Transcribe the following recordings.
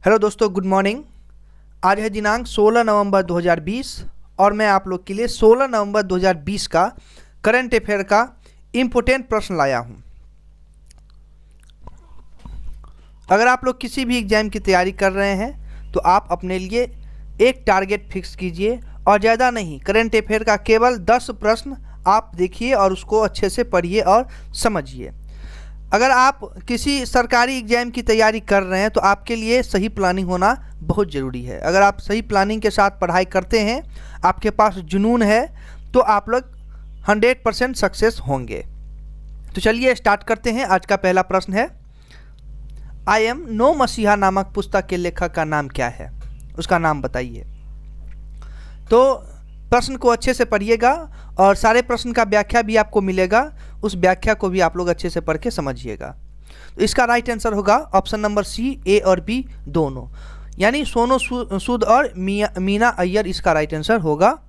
Hello दोस्तों, good morning. आज है दिनांक 16 नवंबर 2020 और मैं आप लोग के लिए 16 नवंबर 2020 का करंट अफेयर का इम्पोर्टेंट प्रश्न लाया हूं। अगर आप लोग किसी भी एग्जाम की तैयारी कर रहे हैं तो आप अपने लिए एक टारगेट फिक्स कीजिए और ज़्यादा नहीं, करंट अफेयर का केवल 10 प्रश्न आप देखिए और उसको अच्छे से पढ़िए और समझिए। अगर आप किसी सरकारी एग्जाम की तैयारी कर रहे हैं तो आपके लिए सही प्लानिंग होना बहुत ज़रूरी है। अगर आप सही प्लानिंग के साथ पढ़ाई करते हैं, आपके पास जुनून है, तो आप लोग 100% सक्सेस होंगे। तो चलिए स्टार्ट करते हैं। आज का पहला प्रश्न है, आई एम नो मसीहा नामक पुस्तक के लेखक का नाम क्या है? उसका नाम बताइए। तो प्रश्न को अच्छे से पढ़िएगा और सारे प्रश्न का व्याख्या भी आपको मिलेगा, उस व्याख्या को भी आप लोग अच्छे से पढ़ के समझिएगा। तो इसका राइट आंसर होगा ऑप्शन नंबर सी, ए और बी दोनों, यानी सोनू सूद और मीना अय्यर इसका राइट आंसर होगा।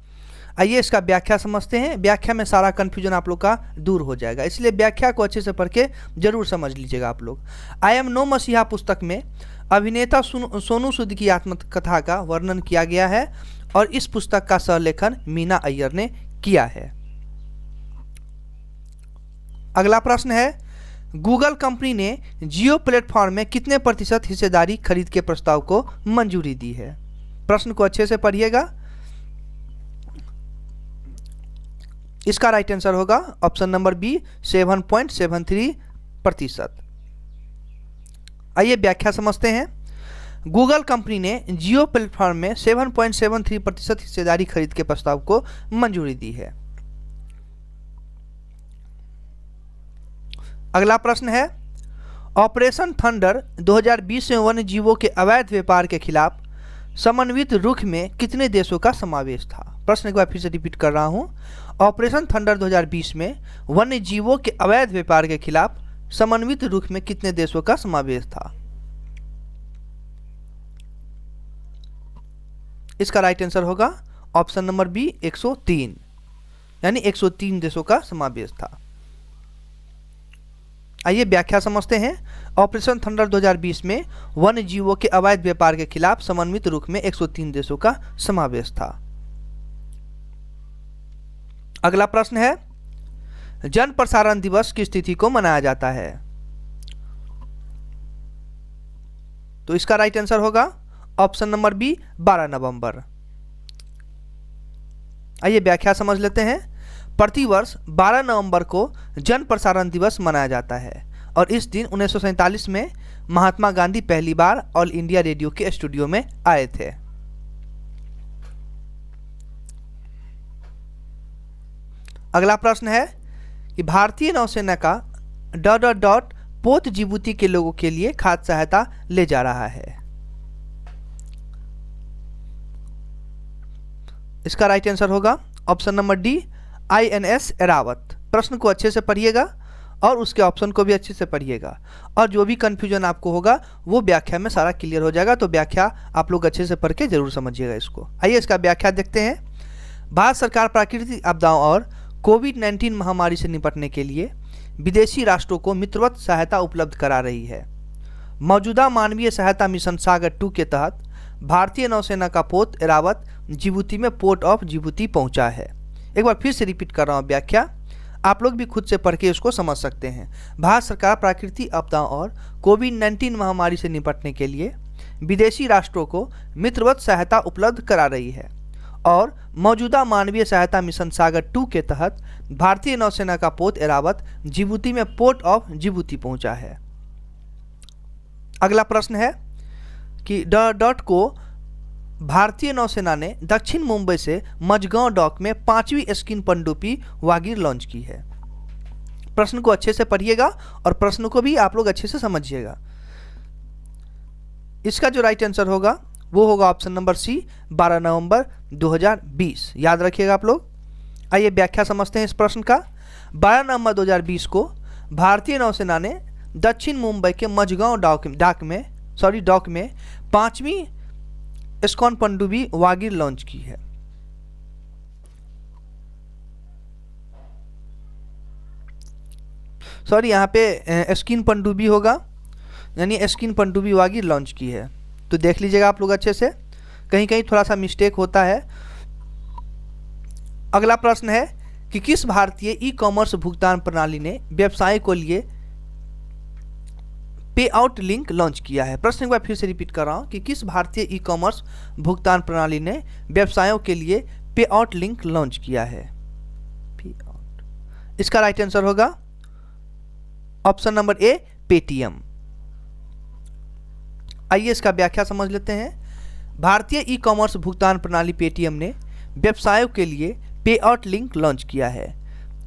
आइए इसका व्याख्या समझते हैं। व्याख्या में सारा कन्फ्यूजन आप लोग का दूर हो जाएगा, इसलिए व्याख्या को अच्छे से पढ़ के जरूर समझ लीजिएगा आप लोग। आई एम नो मसीहा पुस्तक में अभिनेता सोनू सूद की आत्मकथा का वर्णन किया गया है और इस पुस्तक का सहलेखन मीना अय्यर ने किया है। अगला प्रश्न है, गूगल कंपनी ने जियो प्लेटफॉर्म में कितने प्रतिशत हिस्सेदारी खरीद के प्रस्ताव को मंजूरी दी है? प्रश्न को अच्छे से पढ़िएगा। इसका राइट आंसर होगा ऑप्शन नंबर बी, 7.73%। आइए व्याख्या समझते हैं। गूगल कंपनी ने जियो प्लेटफॉर्म में 7.73% हिस्सेदारी खरीद के प्रस्ताव को मंजूरी दी है। अगला प्रश्न है, ऑपरेशन थंडर 2020 में वन्य जीवों के अवैध व्यापार के खिलाफ समन्वित रुख में कितने देशों का समावेश था? प्रश्न एक बार फिर से रिपीट कर रहा हूं। ऑपरेशन थंडर 2020 में वन्य जीवों के अवैध व्यापार के खिलाफ समन्वित रुख में कितने देशों का समावेश था? इसका राइट आंसर होगा ऑप्शन नंबर बी, 103, यानी 103 देशों का समावेश था। आइए व्याख्या समझते हैं। ऑपरेशन थंडर 2020 में वन्य जीवों के अवैध व्यापार के खिलाफ समन्वित रुख में 103 देशों का समावेश था। अगला प्रश्न है, जन प्रसारण दिवस किस तिथि को मनाया जाता है? तो इसका राइट आंसर होगा ऑप्शन नंबर बी, 12 नवंबर। आइए व्याख्या समझ लेते हैं। प्रतिवर्ष 12 नवंबर को जन प्रसारण दिवस मनाया जाता है और इस दिन 1947 में महात्मा गांधी पहली बार ऑल इंडिया रेडियो के स्टूडियो में आए थे। अगला प्रश्न है कि भारतीय नौसेना का ... पोत जिबूती के लोगों के लिए खाद्य सहायता ले जा रहा है। इसका राइट आंसर होगा option number D, INS Airavat. प्रश्न को अच्छे से पढ़िएगा और उसके ऑप्शन को भी अच्छे से पढ़िएगा और जो भी कंफ्यूजन आपको होगा वो व्याख्या में सारा क्लियर हो जाएगा। तो व्याख्या आप लोग अच्छे से पढ़ के जरूर समझिएगा इसको। आइए इसका व्याख्या देखते हैं। भारत सरकार प्राकृतिक आपदाओं और कोविड-19 महामारी से निपटने के लिए विदेशी राष्ट्रों को मित्रवत सहायता उपलब्ध करा रही है। मौजूदा मानवीय सहायता मिशन सागर 2 के तहत भारतीय नौसेना का पोत एरावत जिबूती में पोर्ट ऑफ जिबूती पहुंचा है। एक बार फिर से रिपीट कर रहा हूं व्याख्या, आप लोग भी खुद से पढ़ के इसको समझ सकते हैं। भारत सरकार प्राकृतिक आपदाओं और कोविड-19 महामारी से निपटने के लिए विदेशी राष्ट्रों को मित्रवत सहायता उपलब्ध करा रही है और मौजूदा मानवीय सहायता मिशन सागर 2 के तहत भारतीय नौसेना का पोत एरावत जिबूती में पोर्ट ऑफ जिबूती पहुंचा है। अगला प्रश्न है कि ... को भारतीय नौसेना ने दक्षिण मुंबई से मझगांव डॉक में 5वीं स्किन पनडुब्बी वागीर लॉन्च की है। प्रश्न को अच्छे से पढ़िएगा और प्रश्न को भी आप लोग अच्छे से समझिएगा। इसका जो राइट आंसर होगा वो होगा ऑप्शन नंबर सी, 12 नवंबर 2020। याद रखिएगा आप लोग। आइए व्याख्या समझते हैं इस प्रश्न का। 12 नवंबर 2020 को भारतीय नौसेना ने दक्षिण मुंबई के मझगांव डॉक में 5वीं स्कॉन पनडुब्बी वागीर लॉन्च की है। यहाँ पे स्किन पनडुब्बी होगा, यानी स्किन पनडुब्बी वागीर लॉन्च की है। तो देख लीजिएगा आप लोग अच्छे से, कहीं कहीं थोड़ा सा मिस्टेक होता है। अगला प्रश्न है कि किस भारतीय ई कॉमर्स भुगतान प्रणाली ने व्यवसाय को लिए पे आउट लिंक लॉन्च किया है। प्रश्न एक बार फिर से रिपीट कर रहा हूं कि किस भारतीय ई कॉमर्स भुगतान प्रणाली ने व्यवसायों के लिए पे आउट लिंक लॉन्च किया है। पे आउट, इसका राइट आंसर होगा ऑप्शन नंबर ए, पेटीएम। आइए इसका व्याख्या समझ लेते हैं। भारतीय ई कॉमर्स भुगतान प्रणाली पेटीएम ने व्यवसायों के लिए पे आउट लिंक लॉन्च किया है।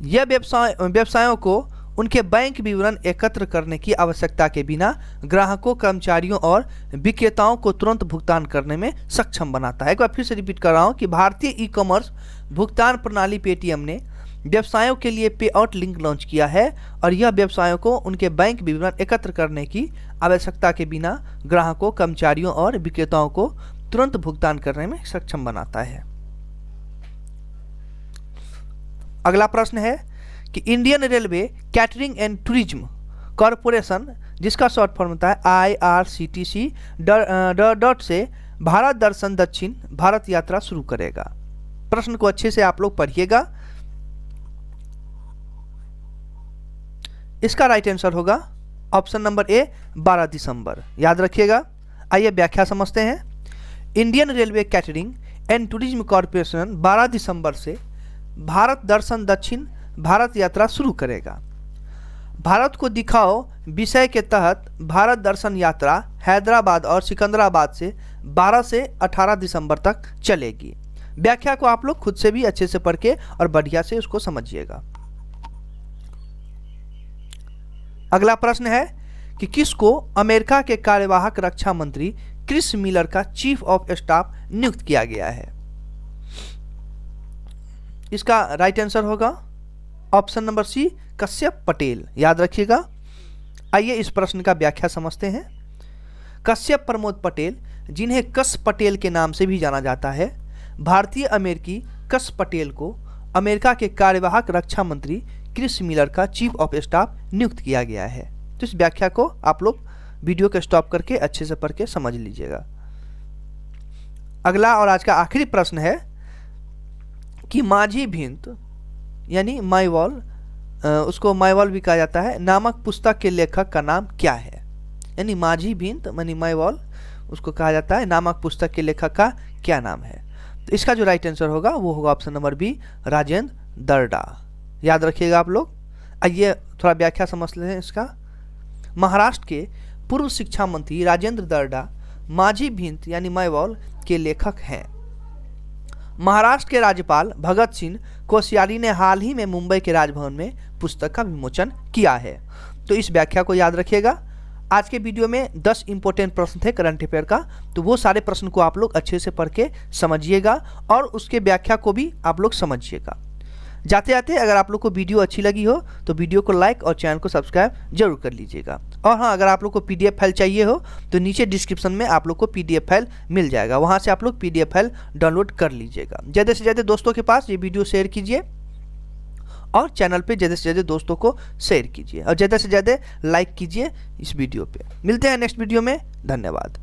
यह व्यवसायों को उनके बैंक विवरण एकत्र करने की आवश्यकता के बिना ग्राहकों, कर्मचारियों और विक्रेताओं को तुरंत भुगतान करने में सक्षम बनाता है। एक बार फिर से रिपीट कर रहा हूं कि भारतीय ई कॉमर्स भुगतान प्रणाली पेटीएम ने व्यवसायों के लिए पे आउट लिंक लॉन्च किया है और यह व्यवसायों को उनके बैंक विवरण एकत्र करने की आवश्यकता के बिना ग्राहकों, कर्मचारियों और विक्रेताओं को तुरंत भुगतान करने में सक्षम बनाता है। अगला प्रश्न है कि Indian railway catering and tourism corporation, जिसका शॉर्ट फॉर्म होता है IRCTC, डॉट से भारत दर्शन दक्षिण भारत यात्रा शुरू करेगा। प्रश्न को अच्छे से आप लोग पढ़िएगा। इसका राइट आंसर होगा ऑप्शन नंबर ए, 12 दिसंबर। याद रखिएगा। आइए व्याख्या समझते हैं। Indian railway catering and tourism corporation 12 दिसंबर से भारत दर्शन दक्षिण भारत यात्रा शुरू करेगा। भारत को दिखाओ विषय के तहत भारत दर्शन यात्रा हैदराबाद और सिकंदराबाद से 12 से 18 दिसंबर तक चलेगी। व्याख्या को आप लोग खुद से भी अच्छे से पढ़ के और बढ़िया से उसको समझिएगा। अगला प्रश्न है कि किसको अमेरिका के कार्यवाहक रक्षा मंत्री क्रिस मिलर का चीफ ऑफ स्टाफ नियुक्त किया गया है। इसका राइट आंसर होगा option number C, Kashyap Patel. याद रखिएगा। आइए इस प्रश्न का व्याख्या समझते हैं। कश्यप प्रमोद पटेल, जिन्हें कश पटेल के नाम से भी जाना जाता है, भारतीय अमेरिकी कश पटेल को अमेरिका के कार्यवाहक रक्षा मंत्री क्रिस मिलर का चीफ ऑफ स्टाफ नियुक्त किया गया है। तो इस व्याख्या को आप लोग वीडियो को स्टॉप करके अच्छे से पढ़ के समझ लीजिएगा। अगला और आज का आखिरी प्रश्न है कि माझी भिंत यानी माई वॉल, उसको माई वॉल भी कहा जाता है, नामक पुस्तक के लेखक का नाम क्या है। यानी माझी भिंत यानी माई वॉल, उसको कहा जाता है, नामक पुस्तक के लेखक का क्या नाम है। तो इसका जो राइट आंसर होगा वो होगा option number B, Rajendra Darda. याद रखिएगा आप लोग। आइए थोड़ा व्याख्या समझ लें इसका। महाराष्ट्र के पूर्व शिक्षा मंत्री राजेंद्र दर्डा माझी भिंत यानी माई वॉल के लेखक हैं। महाराष्ट्र के राज्यपाल भगत सिंह कोश्यारी ने हाल ही में मुंबई के राजभवन में पुस्तक का विमोचन किया है। तो इस व्याख्या को याद रखिएगा। आज के वीडियो में 10 इंपॉर्टेंट प्रश्न थे करंट अफेयर का, तो वो सारे प्रश्न को आप लोग अच्छे से पढ़ के समझिएगा और उसके व्याख्या को भी आप लोग समझिएगा। जाते जाते अगर आप लोग को वीडियो अच्छी लगी हो तो वीडियो को लाइक और चैनल को सब्सक्राइब जरूर कर लीजिएगा। और हाँ, अगर आप लोग को PDF फाइल चाहिए हो तो नीचे डिस्क्रिप्शन में आप लोग को PDF फाइल मिल जाएगा, वहाँ से आप लोग PDF फाइल डाउनलोड कर लीजिएगा। ज़्यादा से ज़्यादा दोस्तों के पास ये वीडियो शेयर कीजिए और चैनल पे ज़्यादा से ज़्यादा दोस्तों को शेयर कीजिए और ज़्यादा से ज़्यादा लाइक कीजिए इस वीडियो पे। मिलते हैं नेक्स्ट वीडियो में। धन्यवाद।